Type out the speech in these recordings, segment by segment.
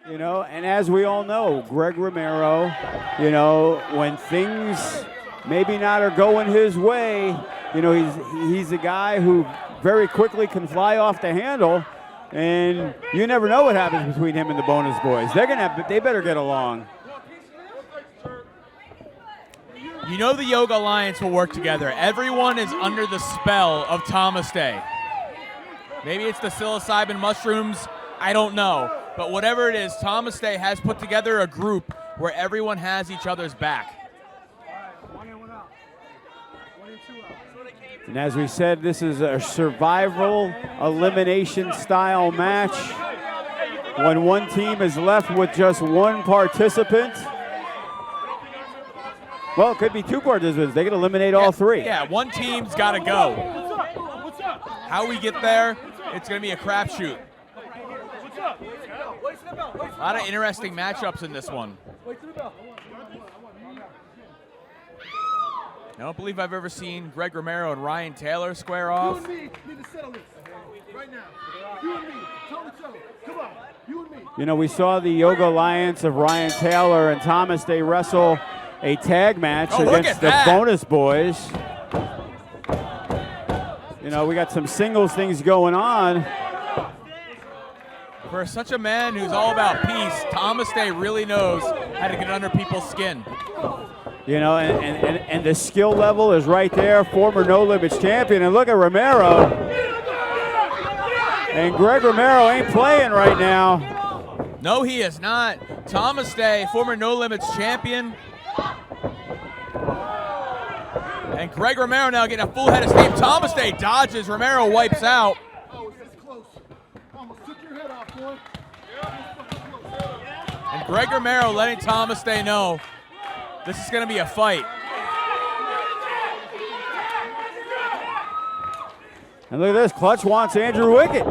You know, and as we all know, Greg Romero, you know, when things maybe not are going his way, you know, he's a guy who very quickly can fly off the handle, and you never know what happens between him and the Bonus Boys. They better get along. You know the Yoga Alliance will work together. Everyone is under the spell of Thomas Day. Maybe it's the psilocybin mushrooms, I don't know. But whatever it is, Thomas Day has put together a group where everyone has each other's back. And as we said, this is a survival elimination style match. When one team is left with just one participant, well, it could be two participants. They can eliminate all three. Yeah, one team's got to go. How we get there, it's going to be a crapshoot. A lot of interesting matchups in this one. I don't believe I've ever seen Greg Romero and Ryan Taylor square off. You and me need to settle this right now. You and me, toe-to-toe. Come on, you and me. You know, we saw the Yoga Alliance of Ryan Taylor and Thomas Day wrestle a tag match against the Bonus Boys. You know, we got some singles things going on. For such a man who's all about peace, Thomas Day really knows how to get under people's skin. You know, and the skill level is right there. Former No Limits champion. And look at Romero. And Greg Romero ain't playing right now. No, he is not. Thomas Day, former No Limits champion. And Greg Romero now getting a full head of steam. Thomas Day dodges. Romero wipes out. And Greg Romero letting Thomas Day know this is going to be a fight. And look at this. Clutch wants Andrew Wicket.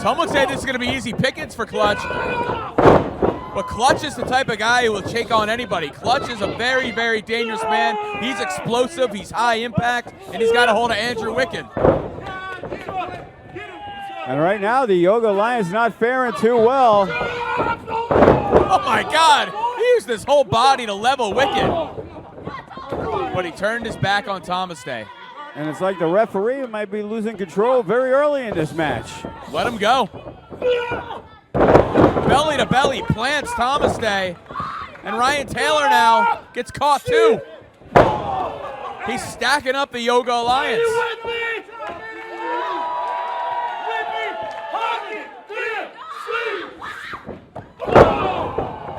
Some would say this is going to be easy pickings for Clutch. But Clutch is the type of guy who will take on anybody. Clutch is a very, very dangerous man. He's explosive, he's high impact, and he's got a hold of Andrew Wicket. And right now, the Yoga Alliance not faring too well. Oh my God! He used his whole body to level Wicket. But he turned his back on Thomas Day. And it's like the referee might be losing control very early in this match. Let him go. Belly to belly plants Thomas Day. And Ryan Taylor now gets caught too. He's stacking up the Yoga Alliance.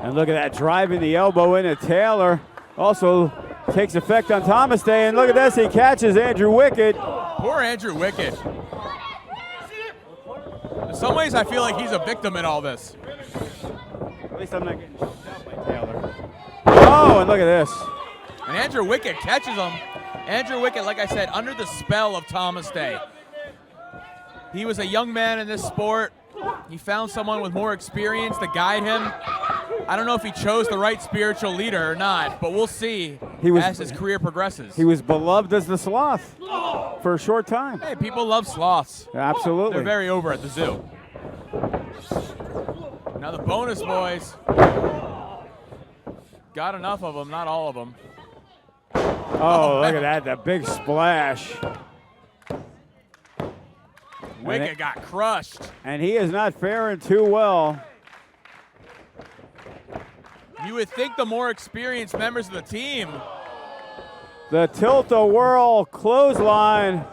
And look at that, driving the elbow into Taylor. Also takes effect on Thomas Day. And look at this, he catches Andrew Wicket. Poor Andrew Wicket. In some ways, I feel like he's a victim in all this. At least I'm not getting choked out by Taylor. Oh, and look at this. And Andrew Wicket catches him. Andrew Wicket, like I said, under the spell of Thomas Day. He was a young man in this sport. He found someone with more experience to guide him. I don't know if he chose the right spiritual leader or not, but we'll see as his career progresses. He was beloved as the sloth for a short time. Hey, people love sloths. Absolutely. They're very over at the zoo. Now the Bonus Boys got enough of them, not all of them. Oh, look at that, the big splash. Wicket got crushed. And he is not faring too well. You would think the more experienced members of the team. The tilt-a-whirl clothesline.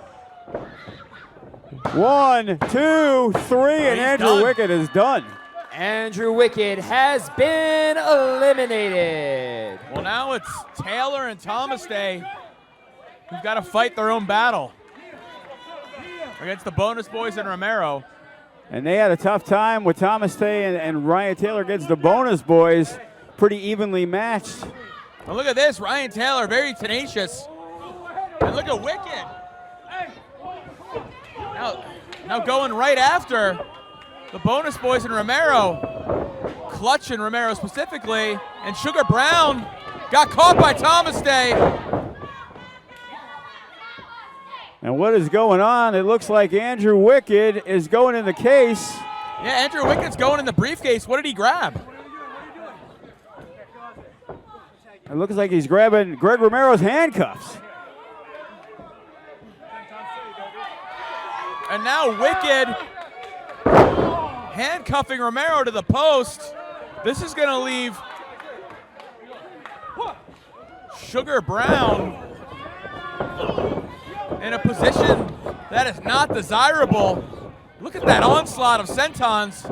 1, 2, 3, and Andrew Wicket is done. Andrew Wicket has been eliminated. Well, now it's Taylor and Thomas Day who've got to fight their own battle against the Bonus Boys and Romero. And they had a tough time with Thomas Day and Ryan Taylor against the Bonus Boys. Pretty evenly matched. And look at this, Ryan Taylor, very tenacious. And look at Wicket. Now going right after the Bonus Boys and Romero. Clutch and Romero specifically. And Sugar Brown got caught by Thomas Day. And what is going on? It looks like Andrew Wicket is going in the case. Yeah, Andrew Wickett's going in the briefcase. What did he grab? It looks like he's grabbing Greg Romero's handcuffs. And now Wicked handcuffing Romero to the post. This is going to leave Sugar Brown in a position that is not desirable. Look at that onslaught of sentons.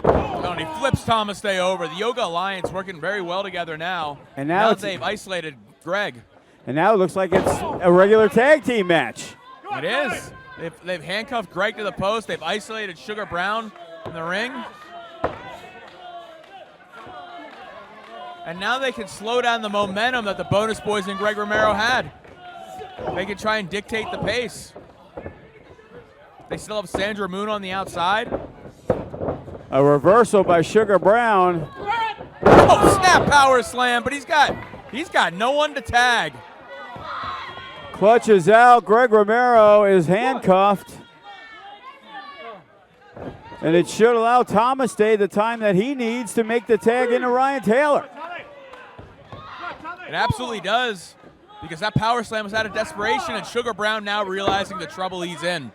Oh, and he flips Thomas Day over. The Yoga Alliance working very well together now. And now they've isolated Greg. And now it looks like it's a regular tag team match. It is. They've handcuffed Greg to the post. They've isolated Sugar Brown in the ring. And now they can slow down the momentum that the Bonus Boys and Greg Romero had. They can try and dictate the pace. They still have Sandra Moon on the outside. A reversal by Sugar Brown. Oh, snap power slam, but he's got no one to tag. Clutch is out. Greg Romero is handcuffed. And it should allow Thomas Day the time that he needs to make the tag into Ryan Taylor. It absolutely does, because that power slam was out of desperation, and Sugar Brown now realizing the trouble he's in.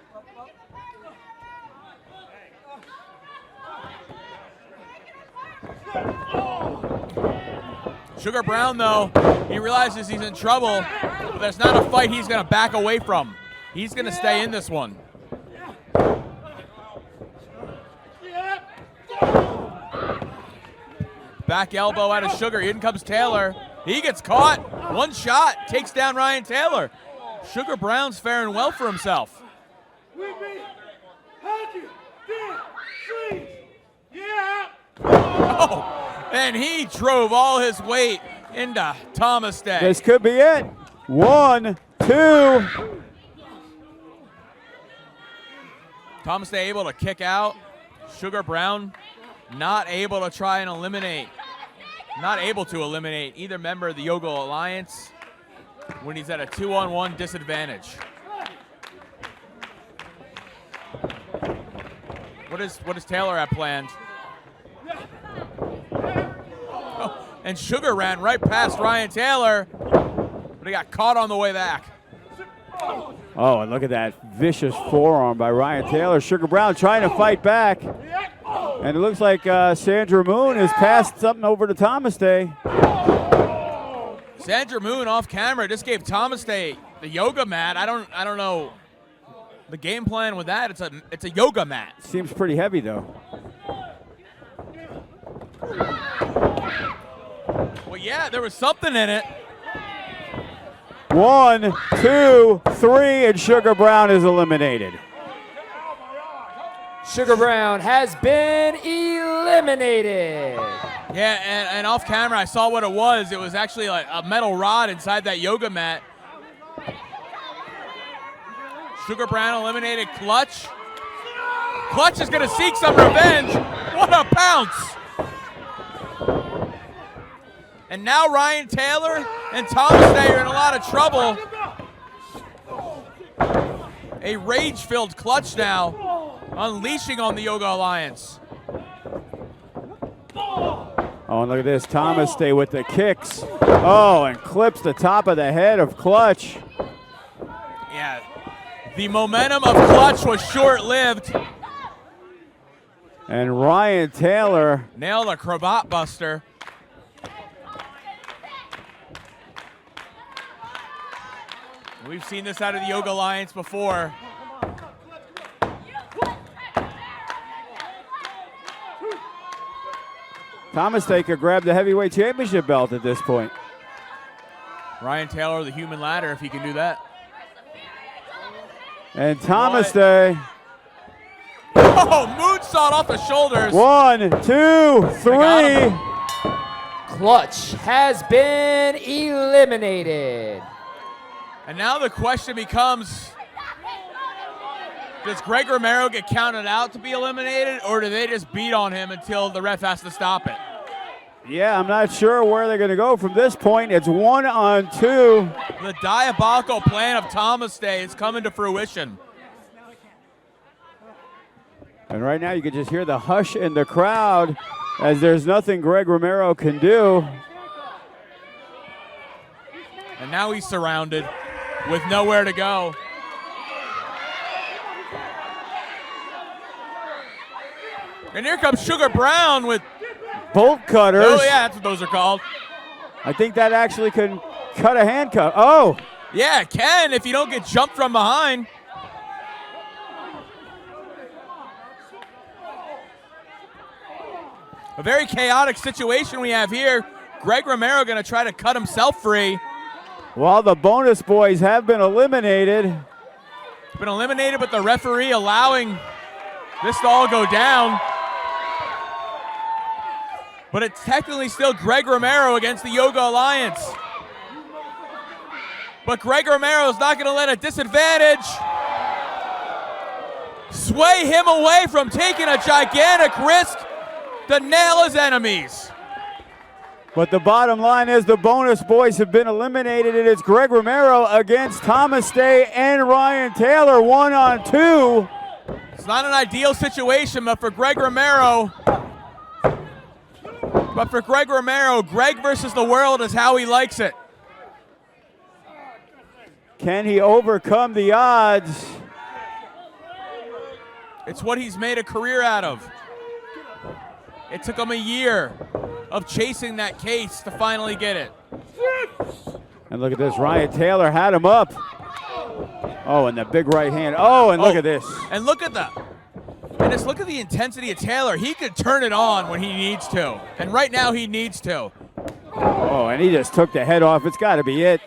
Sugar Brown, though, he realizes he's in trouble, but there's not a fight he's going to back away from. He's going to stay in this one. Back elbow out of Sugar. In comes Taylor. He gets caught. One shot. Takes down Ryan Taylor. Sugar Brown's faring well for himself. Oh, and he drove all his weight into Thomas Day. This could be it. 1, 2. Thomas Day able to kick out. Sugar Brown not able to try and eliminate. Not able to eliminate either member of the Yoga Alliance when he's at a 2-on-1 disadvantage. What does Taylor have planned? Oh, and Sugar ran right past Ryan Taylor, but he got caught on the way back. Oh, and look at that vicious forearm by Ryan Taylor. Sugar Brown trying to fight back. And it looks like Sandra Moon has passed something over to Thomas Day. Sandra Moon off camera just gave Thomas Day the yoga mat. I don't know the game plan with that. It's a yoga mat. Seems pretty heavy though. Well, yeah, there was something in it. 1, 2, 3, and Sugar Brown is eliminated. Sugar Brown has been eliminated. Yeah, and off camera I saw what it was. It was actually like a metal rod inside that yoga mat. Sugar Brown eliminated Clutch. Clutch is going to seek some revenge. What a pounce. And now Ryan Taylor and Thomas Day are in a lot of trouble. A rage-filled Clutch now, unleashing on the Yoga Alliance. Oh, and look at this. Thomas Day with the kicks. Oh, and clips the top of the head of Clutch. Yeah, the momentum of Clutch was short-lived. And Ryan Taylor Nailed a cravat buster. We've seen this out of the Yoga Alliance before. Thomas Day could grab the heavyweight championship belt at this point. Ryan Taylor, the human ladder, if he can do that. And Thomas Day. Oh, moonsault off the shoulders. 1, 2, 3. Clutch has been eliminated. And now the question becomes, does Greg Romero get counted out to be eliminated, or do they just beat on him until the ref has to stop it? Yeah, I'm not sure where they're going to go from this point. It's 1-on-2. The diabolical plan of Thomas Day is coming to fruition. And right now you can just hear the hush in the crowd as there's nothing Greg Romero can do. And now he's surrounded with nowhere to go. And here comes Sugar Brown with Bolt cutters. Oh yeah, that's what those are called. I think that actually can cut a handcuff. Oh! Yeah, it can if you don't get jumped from behind. A very chaotic situation we have here. Greg Romero going to try to cut himself free. While the bonus boys have been eliminated. Been eliminated, but the referee allowing this to all go down. But it's technically still Greg Romero against the Yoga Alliance. But Greg Romero is not going to let a disadvantage sway him away from taking a gigantic risk to nail his enemies. But the bottom line is the bonus boys have been eliminated, and it's Greg Romero against Thomas Day and Ryan Taylor, 1-on-2. It's not an ideal situation, but for Greg Romero, Greg versus the world is how he likes it. Can he overcome the odds? It's what he's made a career out of. It took him a year of chasing that case to finally get it. And look at this, Ryan Taylor had him up. Oh, and the big right hand. Oh, and look at this. And look at look at the intensity of Taylor. He could turn it on when he needs to. And right now he needs to. Oh, and he just took the head off. It's got to be it.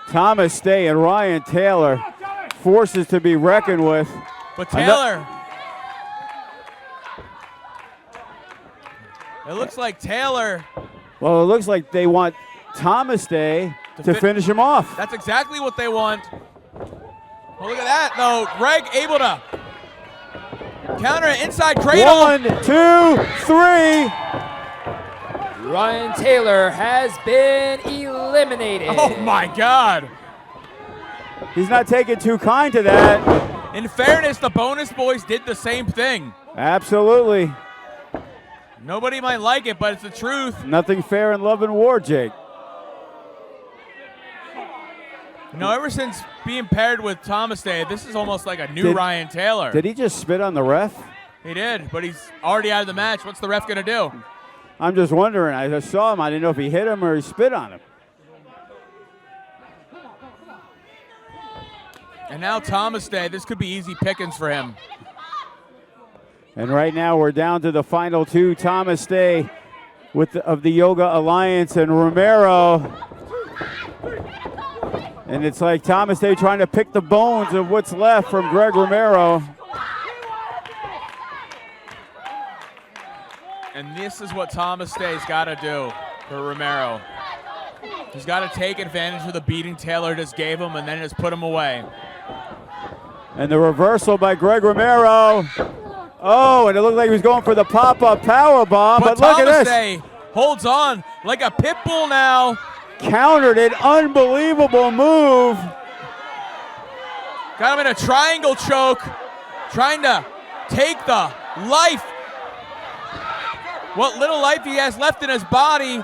Thomas Day and Ryan Taylor, forces to be reckoned with. But Taylor, it looks like Taylor. Well, it looks like they want Thomas Day to finish him off. That's exactly what they want. Well, look at that, though. Greg able to counter an inside cradle. 1, 2, 3. Ryan Taylor has been eliminated. Oh, my God. He's not taking too kind to that. In fairness, the bonus boys did the same thing. Absolutely. Nobody might like it, but it's the truth. Nothing fair in love and war, Jake. You know, ever since being paired with Thomas Day, this is almost like a new Ryan Taylor. Did he just spit on the ref? He did, but he's already out of the match. What's the ref going to do? I'm just wondering. I just saw him. I didn't know if he hit him or he spit on him. And now Thomas Day, this could be easy pickings for him. And right now we're down to the final two. Thomas Day of the Yoga Alliance and Romero. And it's like Thomas Day trying to pick the bones of what's left from Greg Romero. And this is what Thomas Day's got to do for Romero. He's got to take advantage of the beating Taylor just gave him and then just put him away. And the reversal by Greg Romero. Oh, and it looked like he was going for the pop-up power bomb, but look at this. Thomas Day holds on like a pit bull now. Countered it, unbelievable move. Got him in a triangle choke, trying to take the life, what little life he has left in his body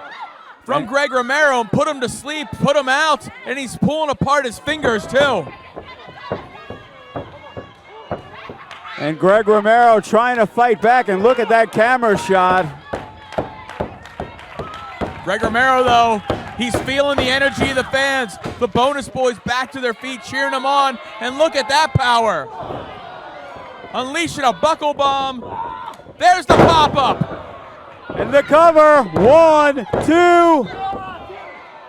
from Greg Romero, and put him to sleep, put him out, and he's pulling apart his fingers too. And Greg Romero trying to fight back, and look at that camera shot. Greg Romero, though, he's feeling the energy of the fans. The bonus boys back to their feet, cheering him on, and look at that power. Unleashing a buckle bomb. There's the pop-up. And the cover, 1, 2.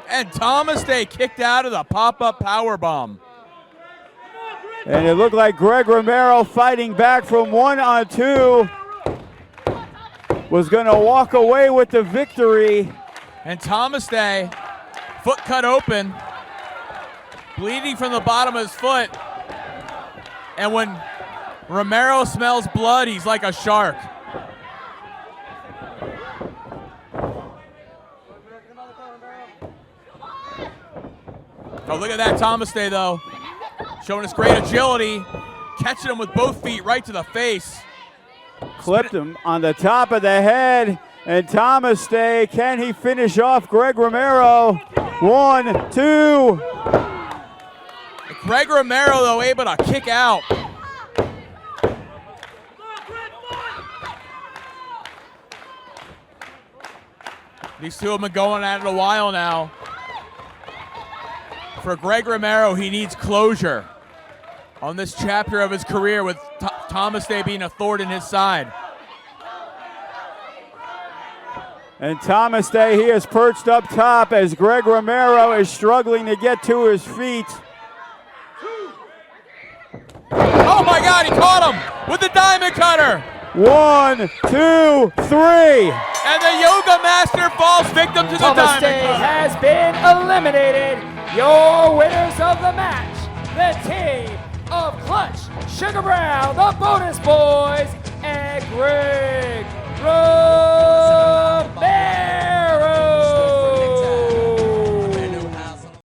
And Thomas Day kicked out of the pop-up power bomb. And it looked like Greg Romero fighting back from 1-on-2 was going to walk away with the victory. And Thomas Day, foot cut open, bleeding from the bottom of his foot. And when Romero smells blood, he's like a shark. look at that Thomas Day, though. Showing his great agility. Catching him with both feet right to the face. Clipped him on the top of the head. And Thomas Day, can he finish off Greg Romero? 1, 2. Greg Romero, though, able to kick out. These two have been going at it a while now. For Greg Romero, he needs closure on this chapter of his career with Thomas Day being a thorn in his side. And Thomas Day, he is perched up top as Greg Romero is struggling to get to his feet. Oh my God, he caught him with the diamond cutter. 1, 2, 3. And the Yoga Master falls victim to the Thomas diamond Day cutter. has been eliminated. Your winners of the match, the team of Clutch, Sugar Brown, the Bonus Boys, and Greg